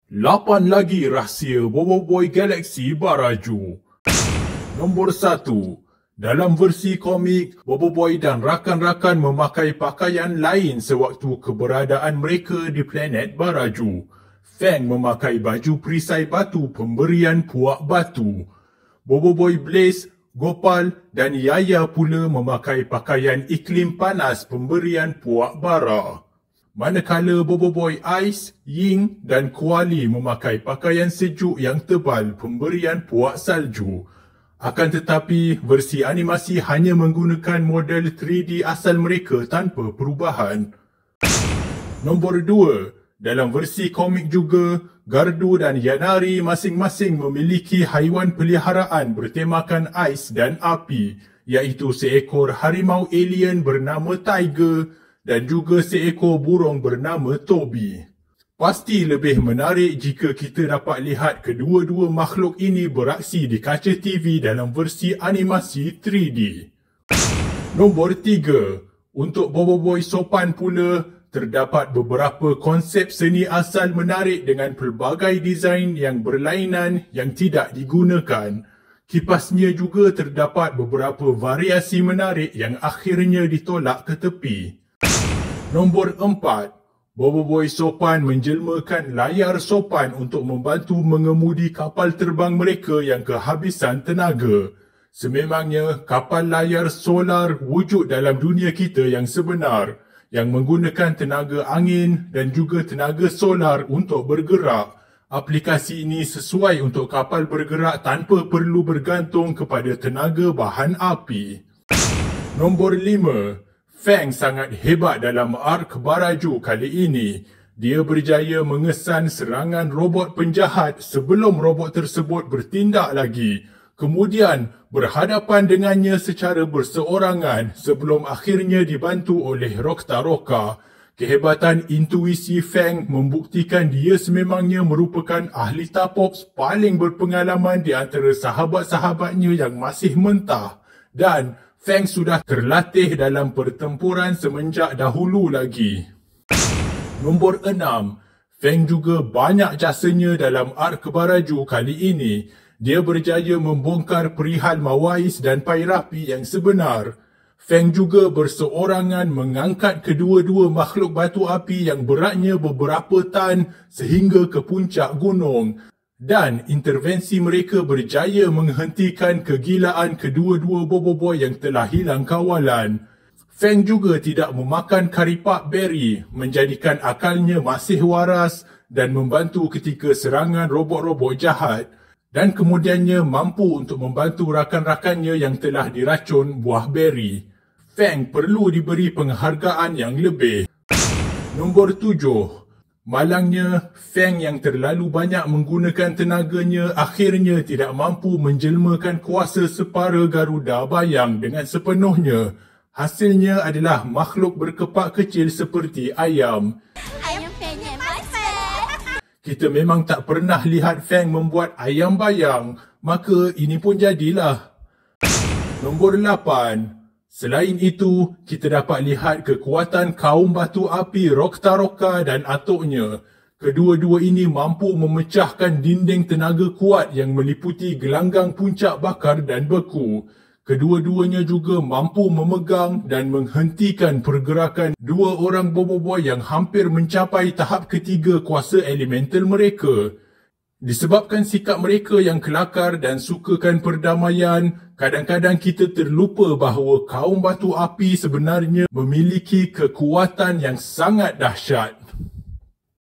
8 lagi rahsia Boboiboy Galaxy Baraju. Nombor 1. Dalam versi komik, Boboiboy dan rakan-rakan memakai pakaian lain sewaktu keberadaan mereka di planet Baraju. Fang memakai baju perisai batu pemberian puak batu. Boboiboy Blaze, Gopal dan Yaya pula memakai pakaian iklim panas pemberian puak bara. Manakala Boboiboy Ice, Ying dan Kuali memakai pakaian sejuk yang tebal pemberian puak salju. Akan tetapi, versi animasi hanya menggunakan model 3D asal mereka tanpa perubahan. Nombor 2. Dalam versi komik juga, Gardu dan Yanari masing-masing memiliki haiwan peliharaan bertemakan ais dan api, iaitu seekor harimau alien bernama Tiger dan juga seekor burung bernama Toby. Pasti lebih menarik jika kita dapat lihat kedua-dua makhluk ini beraksi di kaca TV dalam versi animasi 3D. Nombor 3. Untuk Boboiboy Sopan pula, terdapat beberapa konsep seni asal menarik dengan pelbagai desain yang berlainan yang tidak digunakan. Kipasnya juga terdapat beberapa variasi menarik yang akhirnya ditolak ke tepi. Nombor 4. Boboiboy Sopan menjelmakan layar sopan untuk membantu mengemudi kapal terbang mereka yang kehabisan tenaga. Sememangnya, kapal layar solar wujud dalam dunia kita yang sebenar, yang menggunakan tenaga angin dan juga tenaga solar untuk bergerak. Aplikasi ini sesuai untuk kapal bergerak tanpa perlu bergantung kepada tenaga bahan api. Nombor 5. Fang sangat hebat dalam ark Baraju kali ini. Dia berjaya mengesan serangan robot penjahat sebelum robot tersebut bertindak lagi. Kemudian berhadapan dengannya secara berseorangan sebelum akhirnya dibantu oleh Rokta. Kehebatan intuisi Fang membuktikan dia sememangnya merupakan ahli tapops paling berpengalaman di antara sahabat-sahabatnya yang masih mentah. Dan Fang sudah terlatih dalam pertempuran semenjak dahulu lagi. Nombor 6. Fang juga banyak jasanya dalam ark Baraju kali ini. Dia berjaya membongkar perihal Mawais dan Pairapi yang sebenar. Fang juga berseorangan mengangkat kedua-dua makhluk batu api yang beratnya beberapa tan sehingga ke puncak gunung. Dan intervensi mereka berjaya menghentikan kegilaan kedua-dua Boboiboy yang telah hilang kawalan. Fang juga tidak memakan karipak berry, menjadikan akalnya masih waras dan membantu ketika serangan robot-robot jahat. Dan kemudiannya mampu untuk membantu rakan-rakannya yang telah diracun buah berry. Fang perlu diberi penghargaan yang lebih. Nombor 7. Malangnya, Fang yang terlalu banyak menggunakan tenaganya akhirnya tidak mampu menjelmakan kuasa separa Garuda Bayang dengan sepenuhnya. Hasilnya adalah makhluk berkepak kecil seperti ayam. Ayam penyet masak. Kita memang tak pernah lihat Fang membuat ayam bayang, maka ini pun jadilah. Nombor 8. Selain itu, kita dapat lihat kekuatan kaum batu api Rokta dan atuknya. Kedua-dua ini mampu memecahkan dinding tenaga kuat yang meliputi gelanggang puncak bakar dan beku. Kedua-duanya juga mampu memegang dan menghentikan pergerakan dua orang Boboiboy yang hampir mencapai tahap ketiga kuasa elemental mereka. Disebabkan sikap mereka yang kelakar dan sukakan perdamaian, kadang-kadang kita terlupa bahawa kaum batu api sebenarnya memiliki kekuatan yang sangat dahsyat.